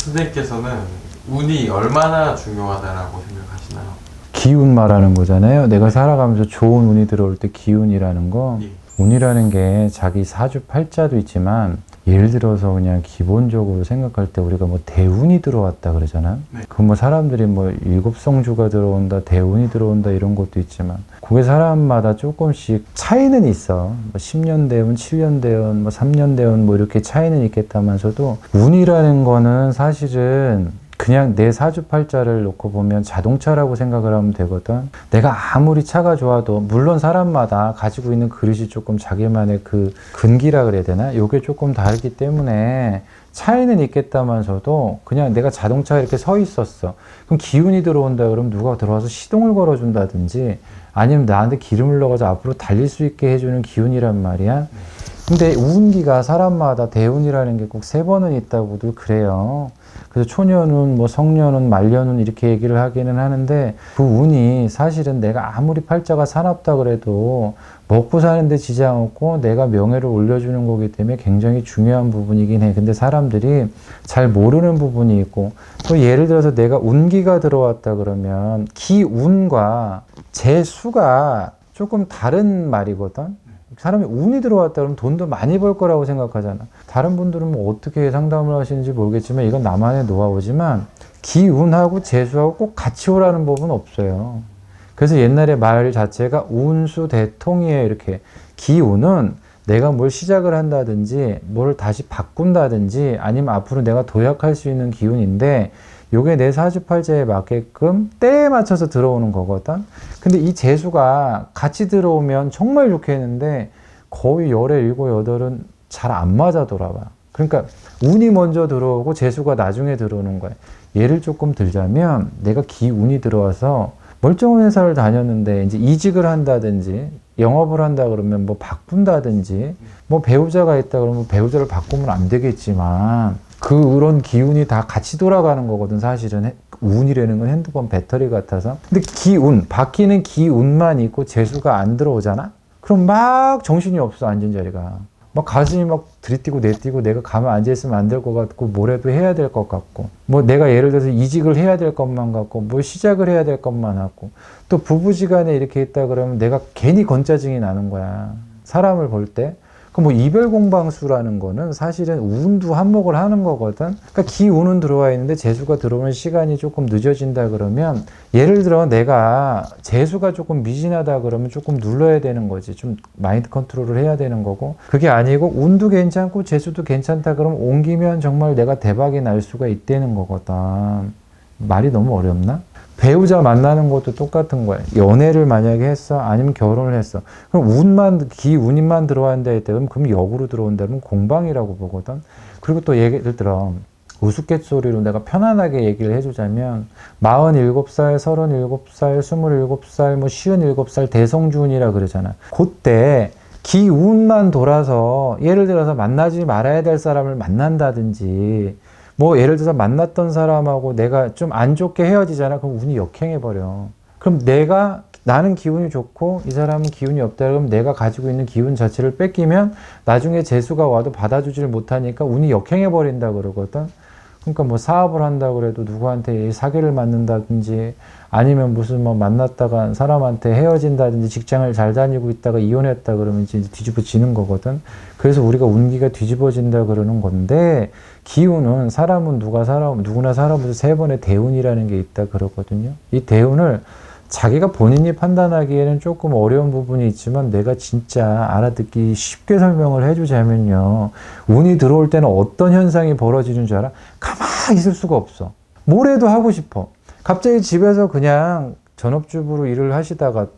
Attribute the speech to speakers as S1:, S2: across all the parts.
S1: 선생님께서는 운이 얼마나 중요하다라고 생각하시나요?
S2: 기운 말하는 거잖아요. 내가 살아가면서 좋은 운이 들어올 때 기운이라는 거.
S1: 예.
S2: 운이라는 게 자기 사주팔자도 있지만 예를 들어서 그냥 기본적으로 생각할 때 우리가 뭐 대운이 들어왔다 그러잖아.
S1: 네.
S2: 그 뭐 사람들이 뭐 일곱성주가 들어온다, 대운이 들어온다 이런 것도 있지만 그게 사람마다 조금씩 차이는 있어. 뭐 10년 대운, 7년 대운, 뭐 3년 대운 뭐 이렇게 차이는 있겠다면서도 운이라는 거는 사실은 그냥 내 사주팔자를 놓고 보면 자동차라고 생각을 하면 되거든. 내가 아무리 차가 좋아도 물론 사람마다 가지고 있는 그릇이 조금 자기만의 그 근기라 그래야 되나? 요게 조금 다르기 때문에 차이는 있겠다면서도 그냥 내가 자동차에 이렇게 서 있었어. 그럼 기운이 들어온다 그러면 누가 들어와서 시동을 걸어준다든지 아니면 나한테 기름을 넣어서 앞으로 달릴 수 있게 해주는 기운이란 말이야. 근데 운기가 사람마다 대운이라는 게 꼭 3번은 있다고도 그래요. 그래서 초년운, 뭐 성년운, 말년운 이렇게 얘기를 하기는 하는데 그 운이 사실은 내가 아무리 팔자가 사납다 그래도 먹고 사는데 지장 없고 내가 명예를 올려주는 거기 때문에 굉장히 중요한 부분이긴 해. 근데 사람들이 잘 모르는 부분이 있고 또 예를 들어서 내가 운기가 들어왔다 그러면 기운과 재수가 조금 다른 말이거든. 사람이 운이 들어왔다 그러면 돈도 많이 벌 거라고 생각하잖아. 다른 분들은 뭐 어떻게 상담을 하시는지 모르겠지만 이건 나만의 노하우지만 기운하고 재수하고 꼭 같이 오라는 법은 없어요. 그래서 옛날에 말 자체가 운수대통이에요. 이렇게 기운은 내가 뭘 시작을 한다든지 뭘 다시 바꾼다든지 아니면 앞으로 내가 도약할 수 있는 기운인데 요게 내 사주팔자에 맞게끔 때에 맞춰서 들어오는 거거든. 근데 이 재수가 같이 들어오면 정말 좋겠는데 거의 열의 7, 8은 잘 안 맞아 돌아와. 그러니까 운이 먼저 들어오고 재수가 나중에 들어오는 거야. 예를 조금 들자면 내가 기운이 들어와서 멀쩡한 회사를 다녔는데 이제 이직을 한다든지 영업을 한다 그러면 뭐 바꾼다든지 뭐 배우자가 있다 그러면 배우자를 바꾸면 안 되겠지만 그런 기운이 다 같이 돌아가는 거거든. 사실은 운이라는 건 핸드폰 배터리 같아서. 근데 기운, 바뀌는 기운만 있고 재수가 안 들어오잖아? 그럼 막 정신이 없어. 앉은 자리가 막 가슴이 막 들이뛰고 내뛰고 내가 가만 앉아있으면 안 될 것 같고 뭐라도 해야 될 것 같고 뭐 내가 예를 들어서 이직을 해야 될 것만 같고 뭘 시작을 해야 될 것만 같고 또 부부지간에 이렇게 있다 그러면 내가 괜히 건짜증이 나는 거야. 사람을 볼 때. 뭐 이별공방수라는 거는 사실은 운도 한몫을 하는 거거든. 그러니까 기운은 들어와 있는데 재수가 들어오는 시간이 조금 늦어진다 그러면 예를 들어 내가 재수가 조금 미진하다 그러면 조금 눌러야 되는 거지. 좀 마인드 컨트롤을 해야 되는 거고 그게 아니고 운도 괜찮고 재수도 괜찮다 그러면 옮기면 정말 내가 대박이 날 수가 있다는 거거든. 말이 너무 어렵나? 배우자 만나는 것도 똑같은 거야. 연애를 만약에 했어? 아니면 결혼을 했어? 그럼 기운만 들어간다 했다. 그럼 역으로 들어온다면 공방이라고 보거든. 그리고 또 예를 들어, 우스갯소리로 내가 편안하게 얘기를 해주자면, 47살, 37살, 27살, 뭐 57살 대성주운이라 그러잖아. 그때 기운만 돌아서, 예를 들어서 만나지 말아야 될 사람을 만난다든지, 뭐 예를 들어서 만났던 사람하고 내가 좀 안 좋게 헤어지잖아. 그럼 운이 역행해버려. 그럼 나는 기운이 좋고 이 사람은 기운이 없다 그러면 내가 가지고 있는 기운 자체를 뺏기면 나중에 재수가 와도 받아주질 못하니까 운이 역행해버린다 그러거든. 그러니까 뭐 사업을 한다 그래도 누구한테 사기를 맞는다든지 아니면 무슨 뭐 만났다가 사람한테 헤어진다든지 직장을 잘 다니고 있다가 이혼했다 그러면 이제 뒤집어지는 거거든. 그래서 우리가 운기가 뒤집어진다 그러는 건데 기운은 누구나 살아보면서 3번의 대운이라는 게 있다 그러거든요. 이 대운을 자기가 본인이 판단하기에는 조금 어려운 부분이 있지만 내가 진짜 알아듣기 쉽게 설명을 해주자면요. 운이 들어올 때는 어떤 현상이 벌어지는 줄 알아? 가만히 있을 수가 없어. 뭘 해도 하고 싶어. 갑자기 집에서 그냥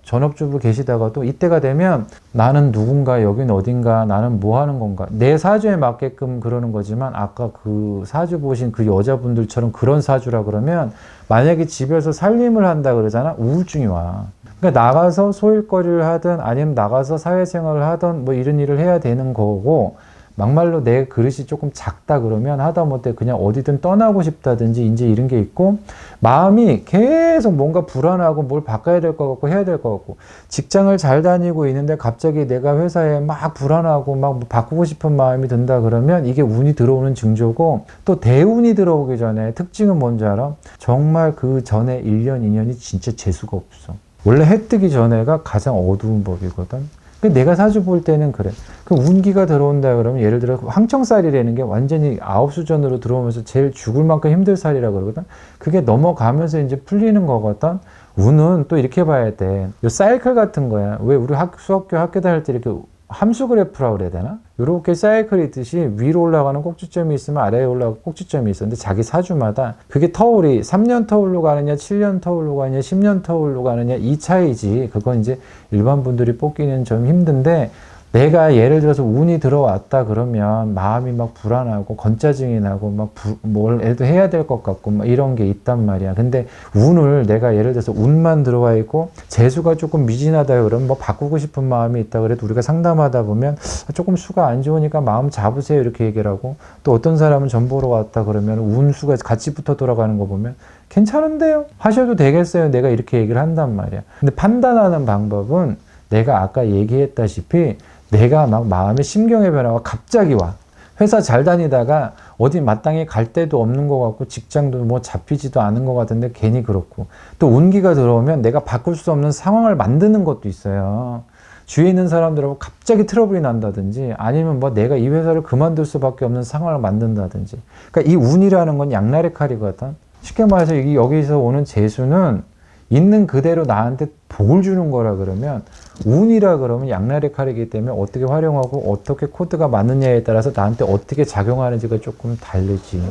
S2: 전업주부 계시다가도 이때가 되면 나는 누군가, 여긴 어딘가, 나는 뭐 하는 건가. 내 사주에 맞게끔 그러는 거지만 아까 그 사주 보신 그 여자분들처럼 그런 사주라 그러면 만약에 집에서 살림을 한다 그러잖아. 우울증이 와. 그러니까 나가서 소일거리를 하든 아니면 나가서 사회생활을 하든 뭐 이런 일을 해야 되는 거고 막말로 내 그릇이 조금 작다 그러면 하다못해 그냥 어디든 떠나고 싶다든지 이제 이런 게 있고, 마음이 계속 뭔가 불안하고 뭘 바꿔야 될 것 같고 해야 될 것 같고, 직장을 잘 다니고 있는데 갑자기 내가 회사에 막 불안하고 막 뭐 바꾸고 싶은 마음이 든다 그러면 이게 운이 들어오는 징조고, 또 대운이 들어오기 전에 특징은 뭔지 알아? 정말 그 전에 1년, 2년이 진짜 재수가 없어. 원래 해 뜨기 전에가 가장 어두운 법이거든. 내가 사주 볼 때는 그래. 그 운기가 들어온다 그러면 예를 들어 황청살이라는 게 완전히 아홉수전으로 들어오면서 제일 죽을 만큼 힘들 살이라 그러거든. 그게 넘어가면서 이제 풀리는 거거든. 운은 또 이렇게 봐야 돼. 요 사이클 같은 거야. 왜 우리 수학교 학교 다닐 때 이렇게 함수 그래프라고 그래야 되나? 이렇게 사이클이 있듯이 위로 올라가는 꼭지점이 있으면 아래에 올라가는 꼭지점이 있어. 근데 자기 사주마다 그게 터울이 3년 터울로 가느냐, 7년 터울로 가느냐, 10년 터울로 가느냐 이 차이지. 그건 이제 일반 분들이 뽑기는 좀 힘든데, 내가 예를 들어서 운이 들어왔다 그러면 마음이 막 불안하고 건짜증이 나고 막 뭘 해도 해야 될 것 같고 막 이런 게 있단 말이야. 근데 운을 내가 예를 들어서 운만 들어와 있고 재수가 조금 미진하다 그러면 뭐 바꾸고 싶은 마음이 있다 그래도 우리가 상담하다 보면 조금 수가 안 좋으니까 마음 잡으세요 이렇게 얘기를 하고, 또 어떤 사람은 전 보러 왔다 그러면 운수가 같이 붙어 돌아가는 거 보면 괜찮은데요? 하셔도 되겠어요? 내가 이렇게 얘기를 한단 말이야. 근데 판단하는 방법은 내가 아까 얘기했다시피 내가 막 마음의 심경의 변화가 갑자기 와. 회사 잘 다니다가 어디 마땅히 갈 데도 없는 것 같고 직장도 뭐 잡히지도 않은 것 같은데 괜히 그렇고, 또 운기가 들어오면 내가 바꿀 수 없는 상황을 만드는 것도 있어요. 주위에 있는 사람들하고 갑자기 트러블이 난다든지 아니면 뭐 내가 이 회사를 그만둘 수밖에 없는 상황을 만든다든지. 그러니까 이 운이라는 건 양날의 칼이거든. 쉽게 말해서 여기서 오는 재수는 있는 그대로 나한테 복을 주는 거라 그러면, 운이라 그러면 양날의 칼이기 때문에 어떻게 활용하고 어떻게 코드가 맞느냐에 따라서 나한테 어떻게 작용하는지가 조금 다르지.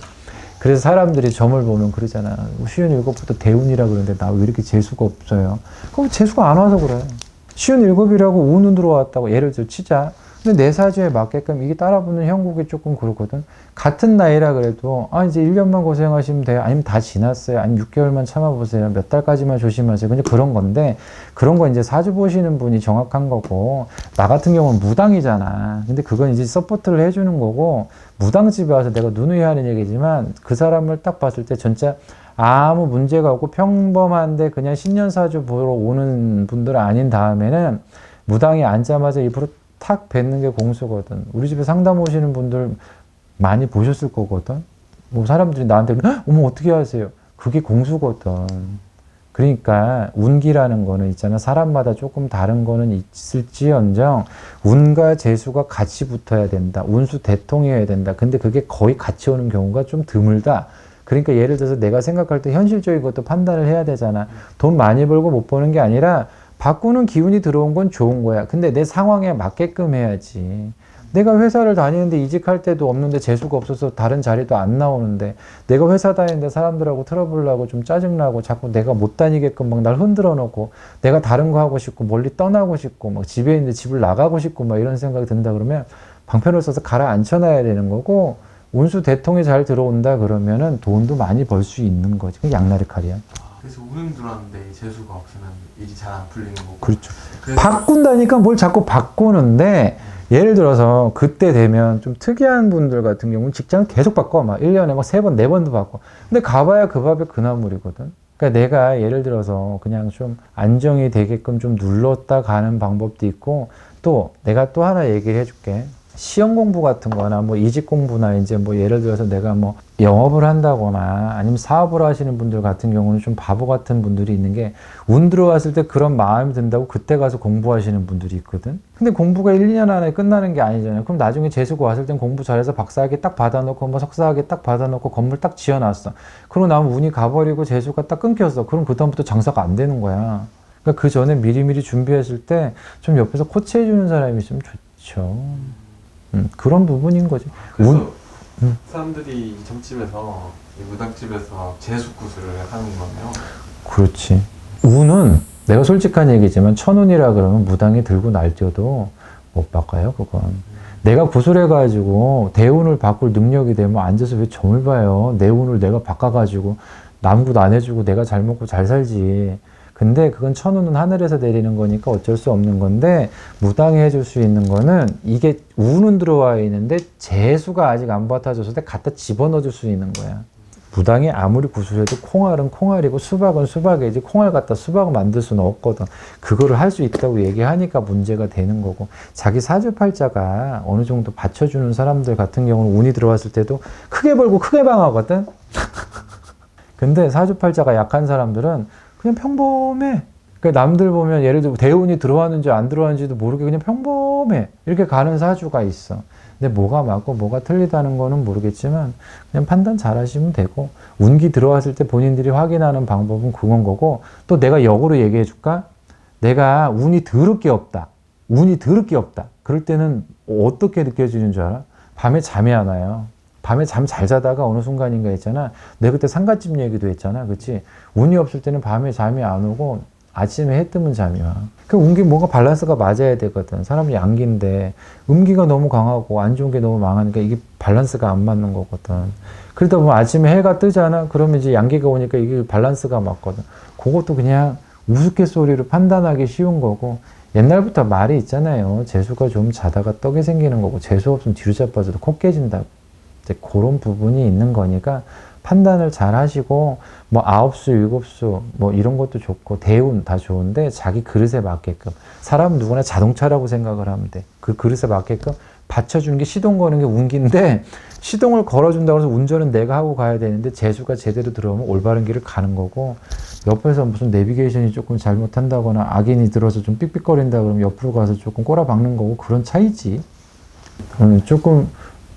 S2: 그래서 사람들이 점을 보면 그러잖아. 쉬운 일곱부터 대운이라 그러는데 나 왜 이렇게 재수가 없어요? 그럼 재수가 안 와서 그래. 쉬운 일곱이라고 운은 들어왔다고 예를 들어 치자. 근데 내 사주에 맞게끔 이게 따라붙는 형국이 조금 그렇거든. 같은 나이라 그래도 이제 1년만 고생하시면 돼요. 아니면 다 지났어요. 아니면 6개월만 참아보세요. 몇 달까지만 조심하세요. 그냥 그런 건데, 그런 거 이제 사주 보시는 분이 정확한 거고, 나 같은 경우는 무당이잖아. 근데 그건 이제 서포트를 해주는 거고, 무당집에 와서 내가 누누이 하는 얘기지만 그 사람을 딱 봤을 때 진짜 아무 문제가 없고 평범한데 그냥 신년사주 보러 오는 분들은 아닌 다음에는 무당이 앉자마자 입으로 탁 뱉는 게 공수거든. 우리 집에 상담 오시는 분들 많이 보셨을 거거든. 뭐 사람들이 나한테 어머 어떻게 하세요? 그게 공수거든. 그러니까 운기라는 거는 있잖아. 사람마다 조금 다른 거는 있을지언정 운과 재수가 같이 붙어야 된다. 운수 대통이어야 된다. 근데 그게 거의 같이 오는 경우가 좀 드물다. 그러니까 예를 들어서 내가 생각할 때 현실적인 것도 판단을 해야 되잖아. 돈 많이 벌고 못 버는 게 아니라 바꾸는 기운이 들어온 건 좋은 거야. 근데 내 상황에 맞게끔 해야지. 내가 회사를 다니는데 이직할 때도 없는데 재수가 없어서 다른 자리도 안 나오는데, 내가 회사 다니는데 사람들하고 트러블 나고 좀 짜증나고 자꾸 내가 못 다니게끔 막 날 흔들어 놓고, 내가 다른 거 하고 싶고 멀리 떠나고 싶고 막 집에 있는데 집을 나가고 싶고 막 이런 생각이 든다 그러면 방편을 써서 가라앉혀놔야 되는 거고, 운수 대통이 잘 들어온다 그러면은 돈도 많이 벌 수 있는 거지. 그게 양날의 칼이야.
S1: 그래서 운은 들어왔는데 재수가 없으면 일이 잘 안 풀리는 거고.
S2: 그렇죠. 바꾼다니까 뭘 자꾸 바꾸는데, 예를 들어서 그때 되면 좀 특이한 분들 같은 경우는 직장을 계속 바꿔. 막 1년에 막 3번, 4번도 바꿔. 근데 가봐야 그 밥에 그 나물이거든. 그러니까 내가 예를 들어서 그냥 좀 안정이 되게끔 좀 눌렀다 가는 방법도 있고, 또 내가 또 하나 얘기를 해줄게. 시험 공부 같은 거나 뭐 이직 공부나 이제 뭐 예를 들어서 내가 뭐 영업을 한다거나 아니면 사업을 하시는 분들 같은 경우는 좀 바보 같은 분들이 있는 게, 운 들어왔을 때 그런 마음이 든다고 그때 가서 공부하시는 분들이 있거든. 근데 공부가 1, 2년 안에 끝나는 게 아니잖아요. 그럼 나중에 재수가 왔을 땐 공부 잘해서 박사학위 딱 받아놓고 뭐 석사학위 딱 받아놓고 건물 딱 지어놨어. 그러고 나면 운이 가버리고 재수가 딱 끊겼어. 그럼 그다음부터 장사가 안 되는 거야. 그러니까 그 전에 미리미리 준비했을 때 좀 옆에서 코치해주는 사람이 있으면 좋죠. 그런 부분인 거지.
S1: 그래서 사람들이 이 점집에서, 이 무당집에서 재수구슬을 하는 거네요.
S2: 그렇지. 운은 내가 솔직한 얘기지만 천운이라 그러면 무당이 들고 날뛰어도 못 바꿔요. 그건. 내가 구슬해가지고 대운을 바꿀 능력이 되면 앉아서 왜 점을 봐요. 내 운을 내가 바꿔가지고 남굿 안 해주고 내가 잘 먹고 잘 살지. 근데 그건 천운은 하늘에서 내리는 거니까 어쩔 수 없는 건데, 무당이 해줄 수 있는 거는 이게 운은 들어와 있는데 재수가 아직 안 받아줘서 갖다 집어넣어 줄 수 있는 거야. 무당이 아무리 구슬해도 콩알은 콩알이고 수박은 수박이지 콩알 갖다 수박을 만들 수는 없거든. 그거를 할 수 있다고 얘기하니까 문제가 되는 거고, 자기 사주팔자가 어느 정도 받쳐주는 사람들 같은 경우는 운이 들어왔을 때도 크게 벌고 크게 방하거든. 근데 사주팔자가 약한 사람들은 그냥 평범해. 그러니까 남들 보면 예를 들어 대운이 들어왔는지 안 들어왔는지도 모르게 그냥 평범해. 이렇게 가는 사주가 있어. 근데 뭐가 맞고 뭐가 틀리다는 거는 모르겠지만 그냥 판단 잘 하시면 되고, 운기 들어왔을 때 본인들이 확인하는 방법은 그건 거고, 또 내가 역으로 얘기해 줄까? 내가 운이 더럽게 없다. 운이 더럽게 없다. 그럴 때는 어떻게 느껴지는 줄 알아? 밤에 잠이 안 와요. 밤에 잠 잘 자다가 어느 순간인가 있잖아. 내가 그때 상갓집 얘기도 했잖아. 그치? 운이 없을 때는 밤에 잠이 안 오고 아침에 해 뜨면 잠이 와. 그 운기 뭔가 밸런스가 맞아야 되거든. 사람이 양기인데 음기가 너무 강하고 안 좋은 게 너무 망하니까 이게 밸런스가 안 맞는 거거든. 그러다 보면 아침에 해가 뜨잖아. 그러면 이제 양기가 오니까 이게 밸런스가 맞거든. 그것도 그냥 우스갯소리로 판단하기 쉬운 거고, 옛날부터 말이 있잖아요. 재수가 좀 자다가 떡이 생기는 거고, 재수 없으면 뒤로 자빠져도 코 깨진다고. 이제 그런 부분이 있는 거니까 판단을 잘 하시고, 뭐 9수, 7수 뭐 이런 것도 좋고 대운 다 좋은데 자기 그릇에 맞게끔, 사람은 누구나 자동차라고 생각을 하면 돼. 그 그릇에 맞게끔 받쳐주는 게, 시동 거는 게 운기인데, 시동을 걸어준다고 해서 운전은 내가 하고 가야 되는데 재수가 제대로 들어오면 올바른 길을 가는 거고, 옆에서 무슨 내비게이션이 조금 잘못한다거나 악인이 들어서 좀 삑삑거린다 그러면 옆으로 가서 조금 꼬라박는 거고, 그런 차이지. 조금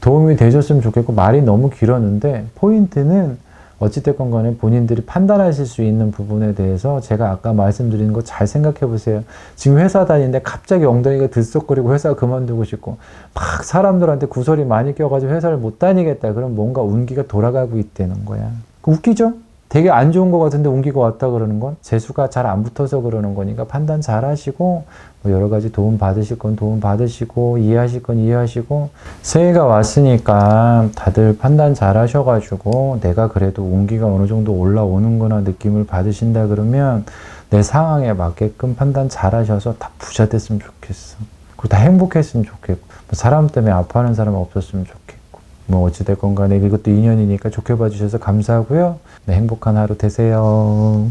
S2: 도움이 되셨으면 좋겠고, 말이 너무 길었는데 포인트는 어찌됐건 간에 본인들이 판단하실 수 있는 부분에 대해서 제가 아까 말씀드린 거 잘 생각해 보세요. 지금 회사 다니는데 갑자기 엉덩이가 들썩거리고 회사 그만두고 싶고 막 사람들한테 구설이 많이 껴가지고 회사를 못 다니겠다. 그럼 뭔가 운기가 돌아가고 있다는 거야. 웃기죠? 되게 안 좋은 것 같은데 운기가 왔다 그러는 건 재수가 잘 안 붙어서 그러는 거니까 판단 잘 하시고, 뭐 여러 가지 도움 받으실 건 도움 받으시고, 이해하실 건 이해하시고, 새해가 왔으니까 다들 판단 잘 하셔가지고 내가 그래도 운기가 어느 정도 올라오는구나 느낌을 받으신다 그러면 내 상황에 맞게끔 판단 잘 하셔서 다 부자 됐으면 좋겠어. 그리고 다 행복했으면 좋겠고, 뭐 사람 때문에 아파하는 사람 없었으면 좋겠고, 뭐 어찌됐건 간에 이것도 인연이니까 좋게 봐주셔서 감사하고요. 네, 행복한 하루 되세요.